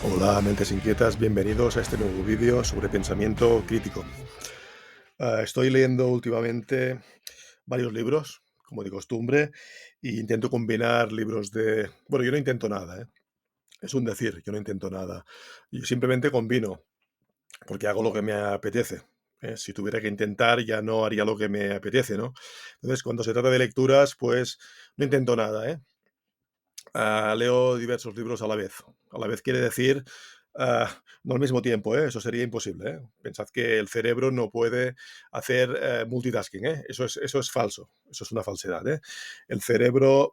Hola, mentes inquietas, bienvenidos a este nuevo vídeo sobre pensamiento crítico. Estoy leyendo últimamente varios libros, como de costumbre, e intento combinar libros de... Bueno, yo no intento nada, ¿eh? Es un decir, yo no intento nada. Yo simplemente combino, porque hago lo que me apetece. Si tuviera que intentar, ya no haría lo que me apetece, ¿no? Entonces, cuando se trata de lecturas, pues no intento nada, ¿eh? Leo diversos libros a la vez. A la vez quiere decir, no al mismo tiempo, ¿eh? Eso sería imposible, ¿eh? Pensad que el cerebro no puede hacer multitasking, ¿eh? Eso es falso, eso es una falsedad, ¿eh? El cerebro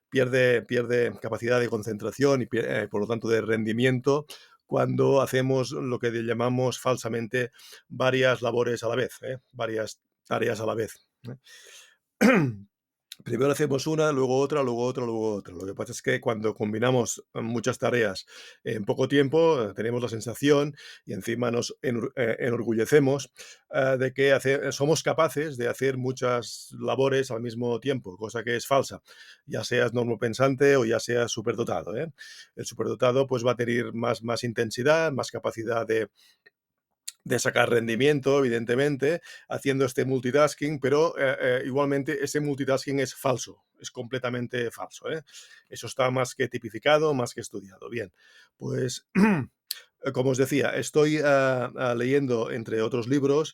pierde capacidad de concentración y por lo tanto de rendimiento cuando hacemos lo que llamamos falsamente varias labores a la vez, ¿eh? Varias tareas a la vez, ¿eh? Primero hacemos una, luego otra, luego otra, luego otra. Lo que pasa es que cuando combinamos muchas tareas en poco tiempo, tenemos la sensación y encima nos enorgullecemos de que somos capaces de hacer muchas labores al mismo tiempo, cosa que es falsa, ya seas normopensante o ya seas superdotado, ¿eh? El superdotado pues va a tener más intensidad, más capacidad de sacar rendimiento, evidentemente, haciendo este multitasking, pero igualmente ese multitasking es falso, es completamente falso, ¿eh? Eso está más que tipificado, más que estudiado. Bien, pues como os decía, estoy leyendo, entre otros libros,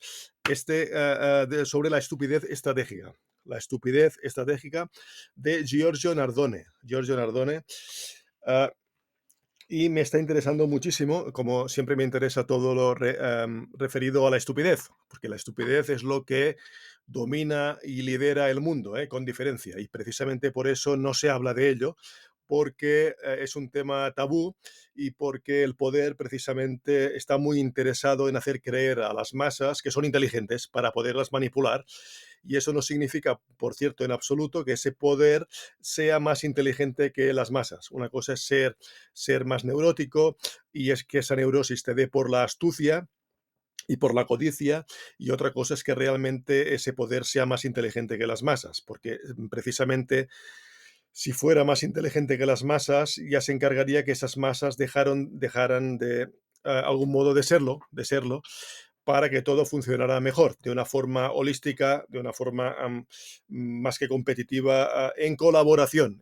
sobre la estupidez estratégica. La estupidez estratégica de Giorgio Nardone. Giorgio Nardone. ah, y me está interesando muchísimo, como siempre me interesa todo lo referido a la estupidez, porque la estupidez es lo que domina y lidera el mundo, con diferencia. Y precisamente por eso no se habla de ello, porque es un tema tabú y porque el poder precisamente está muy interesado en hacer creer a las masas que son inteligentes para poderlas manipular. Y eso no significa, por cierto, en absoluto que ese poder sea más inteligente que las masas. Una cosa es ser más neurótico y es que esa neurosis te dé por la astucia y por la codicia, y otra cosa es que realmente ese poder sea más inteligente que las masas, porque precisamente si fuera más inteligente que las masas, ya se encargaría que esas masas dejaran de algún modo de serlo, para que todo funcionara mejor, de una forma holística, de una forma más que competitiva, en colaboración,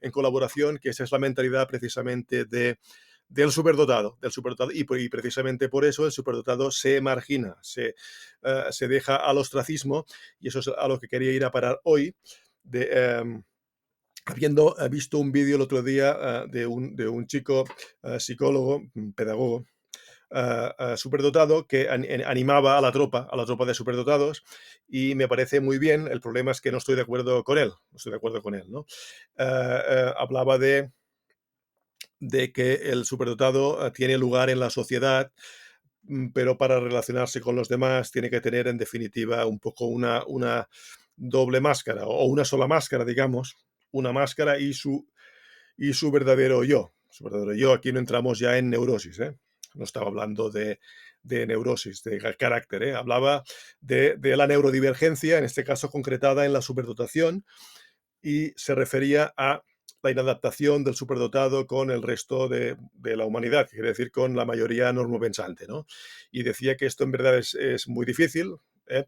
que esa es la mentalidad precisamente del superdotado, y precisamente por eso el superdotado se margina, se deja al ostracismo, y eso es a lo que quería ir a parar hoy, de, habiendo visto un vídeo el otro día de un chico psicólogo, pedagogo, superdotado, que animaba a la tropa de superdotados, y me parece muy bien. El problema es que no estoy de acuerdo con él, no estoy de acuerdo con él, ¿no? Hablaba de que el superdotado tiene lugar en la sociedad, pero para relacionarse con los demás tiene que tener, en definitiva, un poco una doble máscara, o una sola máscara, digamos, una máscara y su verdadero yo. Su verdadero yo, aquí no entramos ya en neurosis, ¿eh? No estaba hablando de neurosis, de carácter, ¿eh? Hablaba de la neurodivergencia, en este caso concretada en la superdotación, y se refería a la inadaptación del superdotado con el resto de la humanidad, quiere decir con la mayoría normopensante, ¿no? Y decía que esto en verdad es muy difícil,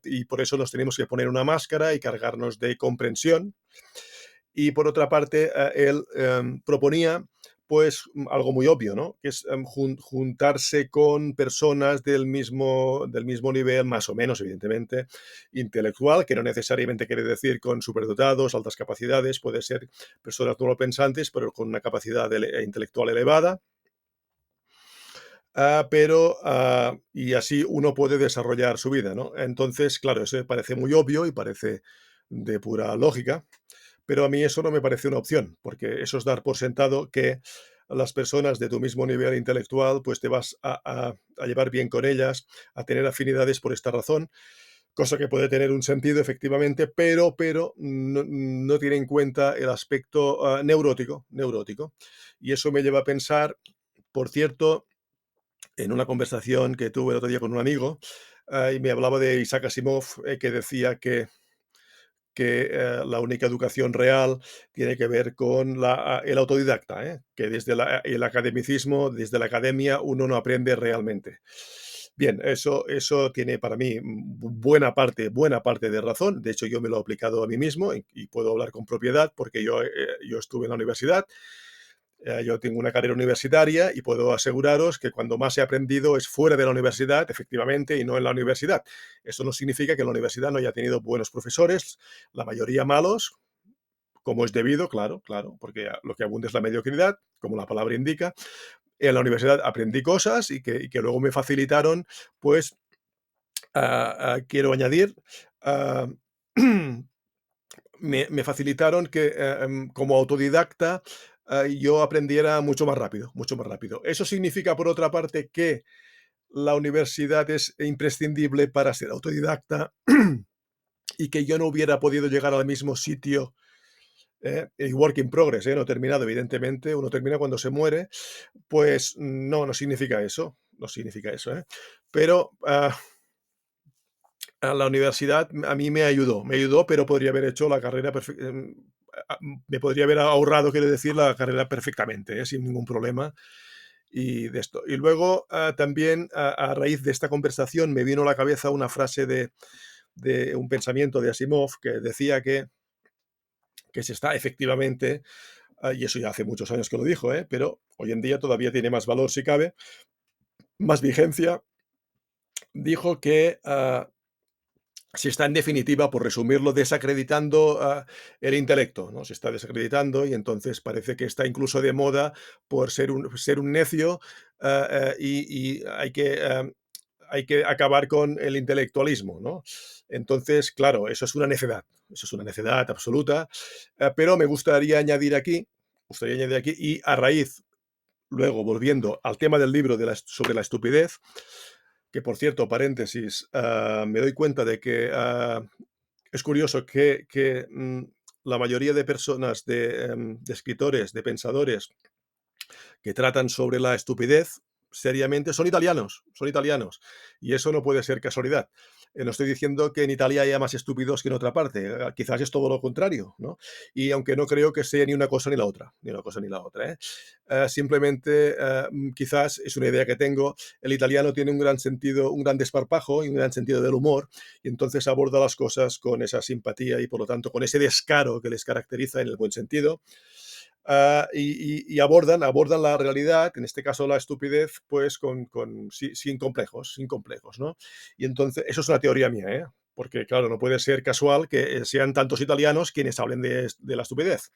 y por eso nos tenemos que poner una máscara y cargarnos de comprensión. Y por otra parte, él proponía pues algo muy obvio, ¿no? Que es juntarse con personas del mismo nivel, más o menos, evidentemente, intelectual, que no necesariamente quiere decir con superdotados, altas capacidades, puede ser personas no pensantes, pero con una capacidad intelectual elevada. Y así uno puede desarrollar su vida, ¿no? Entonces, claro, eso parece muy obvio y parece de pura lógica, pero a mí eso no me parece una opción, porque eso es dar por sentado que las personas de tu mismo nivel intelectual, pues te vas a llevar bien con ellas, a tener afinidades por esta razón, cosa que puede tener un sentido efectivamente, pero no tiene en cuenta el aspecto neurótico. Y eso me lleva a pensar, por cierto, en una conversación que tuve el otro día con un amigo, y me hablaba de Isaac Asimov, que decía que la única educación real tiene que ver con el autodidacta, ¿eh? Que desde el academicismo, desde la academia, uno no aprende realmente. Bien, eso tiene para mí buena parte de razón. De hecho, yo me lo he aplicado a mí mismo y puedo hablar con propiedad porque yo estuve en la universidad. Yo tengo una carrera universitaria y puedo aseguraros que cuando más he aprendido es fuera de la universidad, efectivamente, y no en la universidad. Eso no significa que en la universidad no haya tenido buenos profesores, la mayoría malos, como es debido, claro, claro, porque lo que abunda es la mediocridad, como la palabra indica. En la universidad aprendí cosas y que luego me facilitaron, pues, quiero añadir, ah, me facilitaron que, como autodidacta, yo aprendiera mucho más rápido, mucho más rápido. Eso significa, por otra parte, que la universidad es imprescindible para ser autodidacta y que yo no hubiera podido llegar al mismo sitio, y work in progress, no terminado, evidentemente, uno termina cuando se muere, pues no, no significa eso, no significa eso, ¿eh? Pero, a la universidad a mí me ayudó, pero podría haber hecho la carrera me podría haber ahorrado, quiero decir, la carrera perfectamente, sin ningún problema, y de esto. Y luego, también a raíz de esta conversación me vino a la cabeza una frase de un pensamiento de Asimov que decía que se está efectivamente, y eso ya hace muchos años que lo dijo, pero hoy en día todavía tiene más valor si cabe, más vigencia, dijo que, se está en definitiva, por resumirlo, desacreditando el intelecto, ¿no? Se está desacreditando y entonces parece que está incluso de moda por ser un necio, y hay que acabar con el intelectualismo, ¿no? Entonces, claro, eso es una necedad absoluta, pero me gustaría añadir aquí, y a raíz, luego volviendo al tema del libro sobre la estupidez, que por cierto, paréntesis, me doy cuenta de que es curioso que la mayoría de personas, de escritores, de pensadores que tratan sobre la estupidez seriamente son italianos, son italianos. Y eso no puede ser casualidad. No estoy diciendo que en Italia haya más estúpidos que en otra parte, quizás es todo lo contrario, ¿no? Y aunque no creo que sea ni una cosa ni la otra, ni una cosa ni la otra, ¿eh? Simplemente, quizás es una idea que tengo, el italiano tiene un gran sentido, un gran desparpajo y un gran sentido del humor, y entonces aborda las cosas con esa simpatía y por lo tanto con ese descaro que les caracteriza en el buen sentido, y abordan la realidad, en este caso la estupidez, pues sin complejos, sin complejos, ¿no? Y entonces, eso es una teoría mía, ¿eh? Porque, claro, no puede ser casual que sean tantos italianos quienes hablen de la estupidez,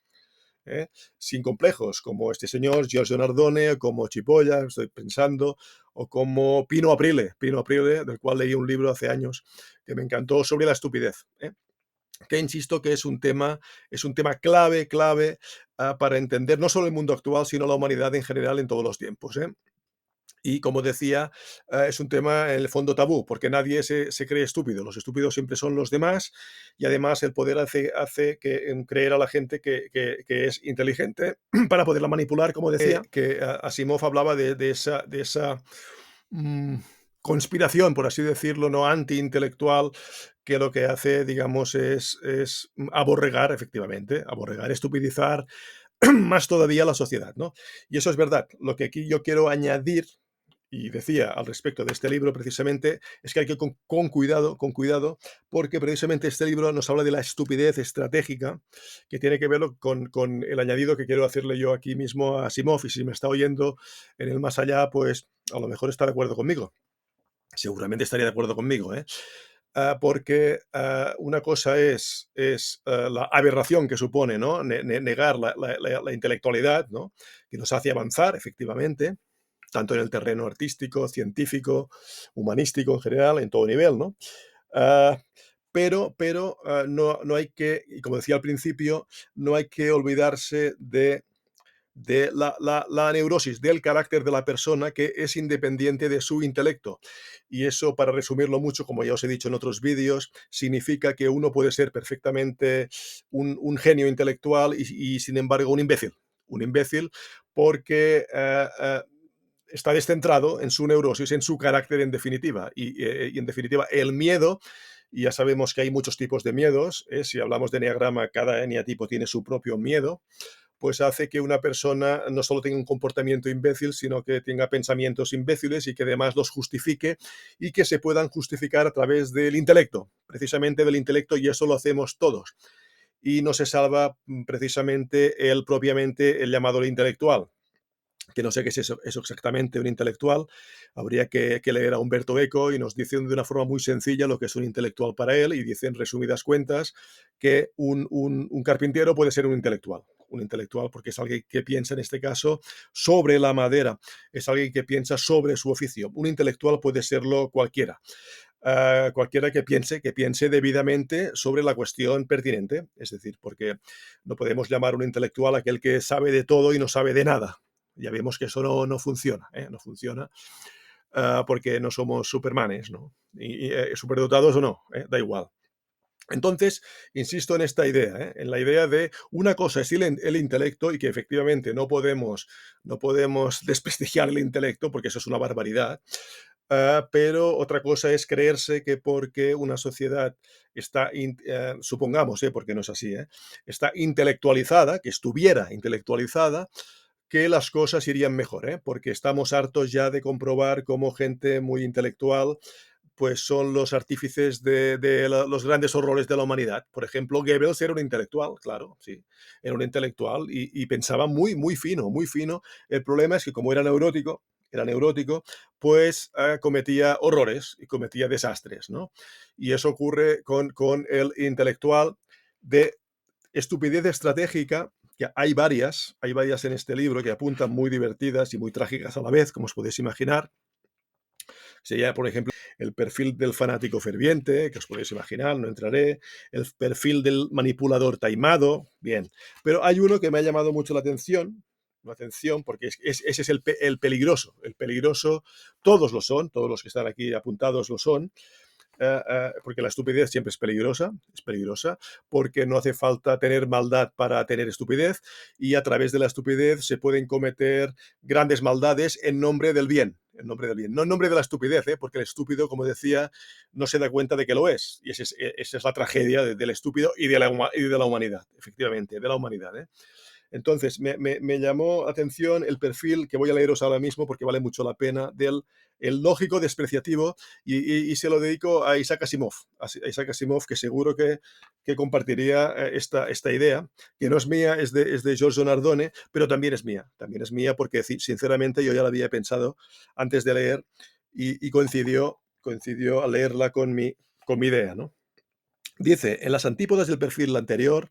¿eh? Sin complejos, como este señor, Giorgio Nardone, como Cipolla, estoy pensando, o como Pino Aprile, del cual leí un libro hace años que me encantó sobre la estupidez, ¿eh? Que insisto que es un tema clave, clave, para entender no solo el mundo actual, sino la humanidad en general en todos los tiempos, ¿eh? Y como decía, es un tema en el fondo tabú, porque nadie se cree estúpido. Los estúpidos siempre son los demás y además el poder hace que creer a la gente que es inteligente para poderla manipular, como decía, que Asimov hablaba de esa mm, conspiración, por así decirlo, no antiintelectual, que lo que hace, digamos, es aborregar, efectivamente, aborregar, estupidizar más todavía la sociedad, ¿no? Y eso es verdad. Lo que aquí yo quiero añadir, y decía al respecto de este libro precisamente, es que hay que con cuidado, porque precisamente este libro nos habla de la estupidez estratégica, que tiene que ver con el añadido que quiero hacerle yo aquí mismo a Asimov, y si me está oyendo en el más allá, pues a lo mejor está de acuerdo conmigo. Seguramente estaría de acuerdo conmigo, ¿eh? Porque una cosa es la aberración que supone, ¿no? Negar la intelectualidad, ¿no? Que nos hace avanzar, efectivamente, tanto en el terreno artístico, científico, humanístico en general, en todo nivel, ¿no? Ah, pero no hay que, y como decía al principio, no hay que olvidarse de la neurosis del carácter de la persona, que es independiente de su intelecto. Y eso, para resumirlo mucho, como ya os he dicho en otros vídeos, significa que uno puede ser perfectamente un genio intelectual y, sin embargo, un imbécil. Un imbécil porque está descentrado en su neurosis, en su carácter en definitiva. Y en definitiva, el miedo y ya sabemos que hay muchos tipos de miedos, si hablamos de eneagrama, cada eneatipo tiene su propio miedo, pues hace que una persona no solo tenga un comportamiento imbécil, sino que tenga pensamientos imbéciles y que además los justifique y que se puedan justificar a través del intelecto, precisamente del intelecto, y eso lo hacemos todos. Y no se salva precisamente el propiamente el llamado intelectual, que no sé qué es eso exactamente, un intelectual. Habría que leer a Humberto Eco y nos dicen de una forma muy sencilla lo que es un intelectual para él y dicen, resumidas cuentas, que un carpintero puede ser un intelectual. Un intelectual porque es alguien que piensa, en este caso, sobre la madera, es alguien que piensa sobre su oficio. Un intelectual puede serlo cualquiera. Cualquiera que piense debidamente sobre la cuestión pertinente, es decir, porque no podemos llamar un intelectual a aquel que sabe de todo y no sabe de nada. Ya vemos que eso no funciona, no funciona, porque no somos supermanes, ¿no? Superdotados o no, da igual. Entonces, insisto en esta idea, en la idea de una cosa es el intelecto y que efectivamente no podemos desprestigiar el intelecto porque eso es una barbaridad, pero otra cosa es creerse que porque una sociedad supongamos, porque no es así, está intelectualizada, que estuviera intelectualizada, que las cosas irían mejor, porque estamos hartos ya de comprobar cómo gente muy intelectual pues son los artífices de los grandes horrores de la humanidad. Por ejemplo, Goebbels era un intelectual, claro, sí, era un intelectual y pensaba muy, muy fino, muy fino. El problema es que como era neurótico, pues cometía horrores y cometía desastres, ¿no? Y eso ocurre con el intelectual de estupidez estratégica, que hay varias en este libro que apuntan muy divertidas y muy trágicas a la vez, como os podéis imaginar. Sería, por ejemplo, el perfil del fanático ferviente, que os podéis imaginar, no entraré, el perfil del manipulador taimado, bien. Pero hay uno que me ha llamado mucho la atención porque ese es el peligroso. El peligroso, todos lo son, todos los que están aquí apuntados lo son, porque la estupidez siempre es peligrosa, porque no hace falta tener maldad para tener estupidez y a través de la estupidez se pueden cometer grandes maldades en nombre de la estupidez, porque el estúpido, como decía, no se da cuenta de que lo es. Y esa es la tragedia del estúpido y de la humanidad, efectivamente, de la humanidad. Entonces, me llamó atención el perfil que voy a leeros ahora mismo porque vale mucho la pena, del el lógico despreciativo, y se lo dedico a Isaac Asimov. A Isaac Asimov, que seguro que compartiría esta idea, que no es mía, es de Giorgio Nardone, pero también es mía. También es mía porque, sinceramente, yo ya la había pensado antes de leer y coincidió al leerla con mi idea, ¿no? Dice, en las antípodas del perfil anterior,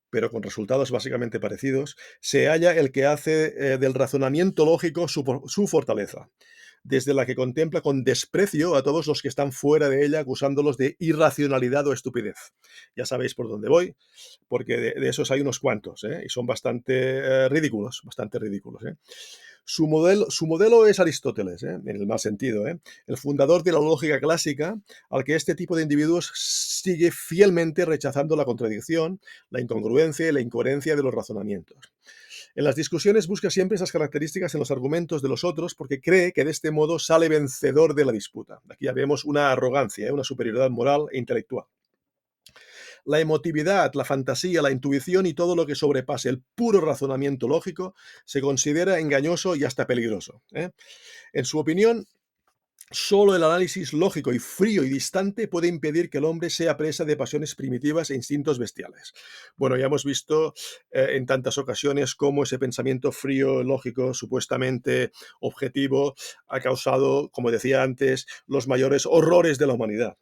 pero con resultados básicamente parecidos, se halla el que hace del razonamiento lógico su fortaleza, desde la que contempla con desprecio a todos los que están fuera de ella, acusándolos de irracionalidad o estupidez. Ya sabéis por dónde voy, porque de esos hay unos cuantos, y son bastante ridículos. Su modelo es Aristóteles, en el mal sentido, el fundador de la lógica clásica, al que este tipo de individuos sigue fielmente rechazando la contradicción, la incongruencia y la incoherencia de los razonamientos. En las discusiones busca siempre esas características en los argumentos de los otros porque cree que de este modo sale vencedor de la disputa. Aquí ya vemos una arrogancia, una superioridad moral e intelectual. La emotividad, la fantasía, la intuición y todo lo que sobrepase el puro razonamiento lógico se considera engañoso y hasta peligroso. En su opinión, solo el análisis lógico y frío y distante puede impedir que el hombre sea presa de pasiones primitivas e instintos bestiales. Bueno, ya hemos visto en tantas ocasiones cómo ese pensamiento frío, lógico, supuestamente objetivo, ha causado, como decía antes, los mayores horrores de la humanidad.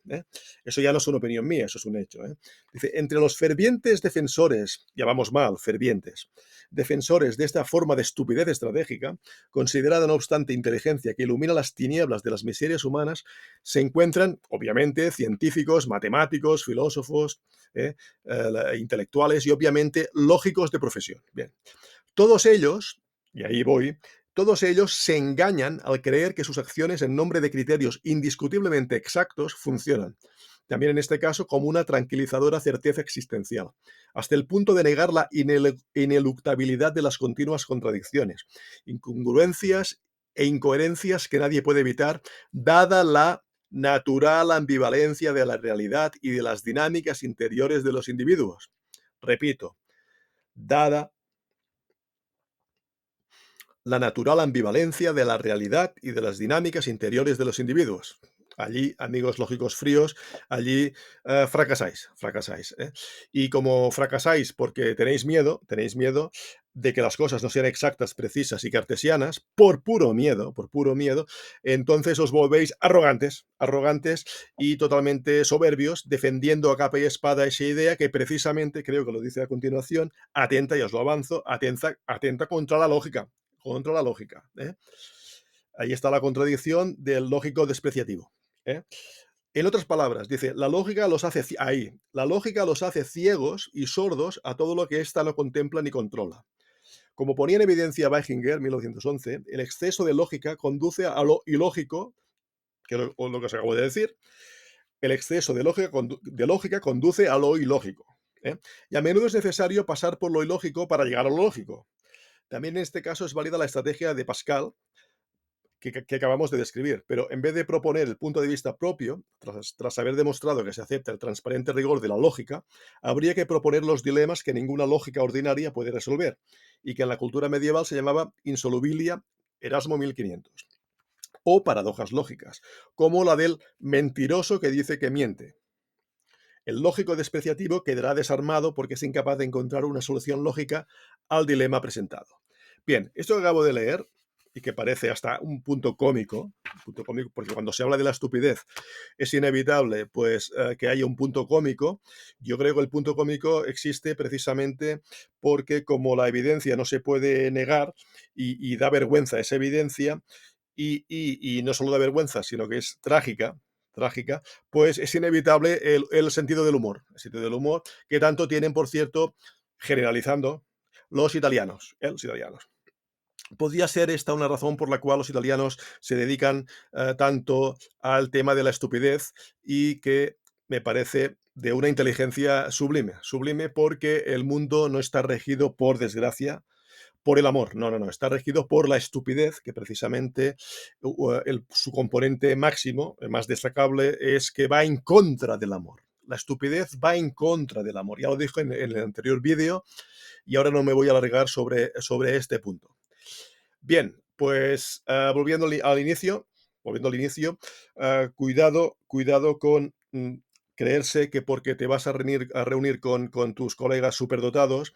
Eso ya no es una opinión mía, eso es un hecho. Dice, entre los fervientes defensores, ya vamos mal, fervientes, defensores de esta forma de estupidez estratégica, considerada no obstante inteligencia que ilumina las tinieblas de las miserias humanas, se encuentran, obviamente, científicos, matemáticos, filósofos, intelectuales y, obviamente, lógicos de profesión. Bien, todos ellos, y ahí voy, todos ellos se engañan al creer que sus acciones en nombre de criterios indiscutiblemente exactos funcionan, también en este caso como una tranquilizadora certeza existencial, hasta el punto de negar la ineluctabilidad de las continuas contradicciones, incongruencias e incoherencias que nadie puede evitar, dada la natural ambivalencia de la realidad y de las dinámicas interiores de los individuos. Repito, dada la natural ambivalencia de la realidad y de las dinámicas interiores de los individuos. Allí, amigos lógicos fríos, allí fracasáis, ¿eh? Y como fracasáis porque tenéis miedo de que las cosas no sean exactas, precisas y cartesianas, por puro miedo, entonces os volvéis arrogantes y totalmente soberbios, defendiendo a capa y espada esa idea que precisamente, creo que lo dice a continuación, atenta, y os lo avanzo, atenta contra la lógica, ¿eh? Ahí está la contradicción del lógico despreciativo, ¿eh? En otras palabras, dice, la lógica los hace ciegos y sordos a todo lo que ésta no contempla ni controla. Como ponía en evidencia Weichinger, 1911, el exceso de lógica conduce a lo ilógico, que es lo que os acabo de decir, el exceso de lógica conduce a lo ilógico, ¿eh? Y a menudo es necesario pasar por lo ilógico para llegar a lo lógico. También en este caso es válida la estrategia de Pascal, que acabamos de describir, pero en vez de proponer el punto de vista propio, tras haber demostrado que se acepta el transparente rigor de la lógica, habría que proponer los dilemas que ninguna lógica ordinaria puede resolver, y que en la cultura medieval se llamaba insolubilia Erasmo 1500, o paradojas lógicas, como la del mentiroso que dice que miente. El lógico despreciativo quedará desarmado porque es incapaz de encontrar una solución lógica al dilema presentado. Bien, esto que acabo de leer, y que parece hasta un punto cómico, porque cuando se habla de la estupidez es inevitable pues que haya un punto cómico. Yo creo que el punto cómico existe precisamente porque como la evidencia no se puede negar y da vergüenza esa evidencia, y no solo da vergüenza, sino que es trágica, pues es inevitable el sentido del humor, que tanto tienen, por cierto, generalizando, los italianos. ¿Podría ser esta una razón por la cual los italianos se dedican tanto al tema de la estupidez y que me parece de una inteligencia sublime porque el mundo no está regido, por desgracia, por el amor? No, no, no, está regido por la estupidez, que precisamente su componente máximo, el más destacable, es que va en contra del amor. La estupidez va en contra del amor. Ya lo dije en el anterior vídeo y ahora no me voy a alargar sobre este punto. Bien, pues volviendo al inicio, cuidado con creerse que porque te vas a reunir con tus colegas superdotados,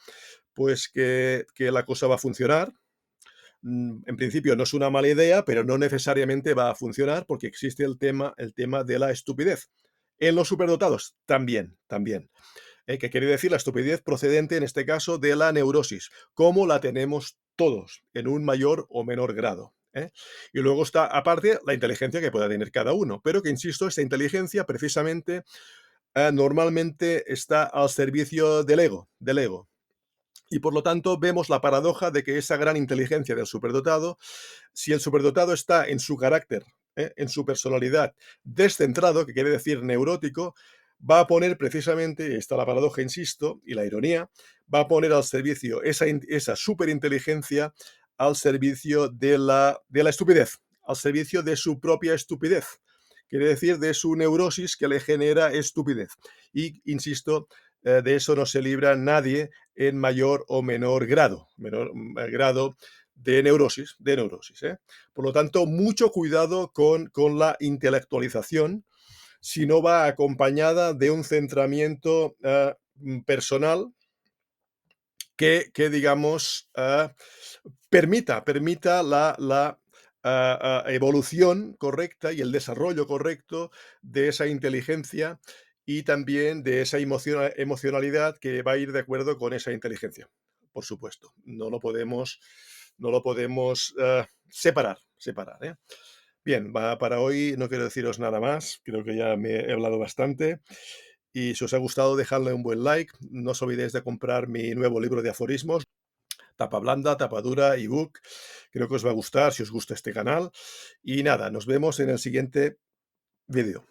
pues que la cosa va a funcionar. En principio no es una mala idea, pero no necesariamente va a funcionar porque existe el tema de la estupidez. En los superdotados, también. ¿Qué quiere decir la estupidez procedente, en este caso, de la neurosis? Como la tenemos todos, en un mayor o menor grado, ¿eh? Y luego está, aparte, la inteligencia que pueda tener cada uno, pero que, insisto, esta inteligencia precisamente normalmente está al servicio del ego. Y por lo tanto vemos la paradoja de que esa gran inteligencia del superdotado, si el superdotado está en su carácter, en su personalidad descentrado, que quiere decir neurótico, va a poner precisamente, está la paradoja, insisto, y la ironía, va a poner al servicio esa superinteligencia al servicio de la estupidez, al servicio de su propia estupidez. Quiere decir de su neurosis que le genera estupidez. Y, insisto, de eso no se libra nadie en mayor o menor grado de neurosis, ¿eh? Por lo tanto, mucho cuidado con la intelectualización si no va acompañada de un centramiento personal que digamos, permita la evolución correcta y el desarrollo correcto de esa inteligencia y también de esa emocionalidad que va a ir de acuerdo con esa inteligencia, por supuesto. No lo podemos separar, ¿eh? Bien, para hoy no quiero deciros nada más, creo que ya me he hablado bastante. Y si os ha gustado, dejadle un buen like. No os olvidéis de comprar mi nuevo libro de aforismos, tapa blanda, tapa dura, ebook. Creo que os va a gustar si os gusta este canal. Y nada, nos vemos en el siguiente vídeo.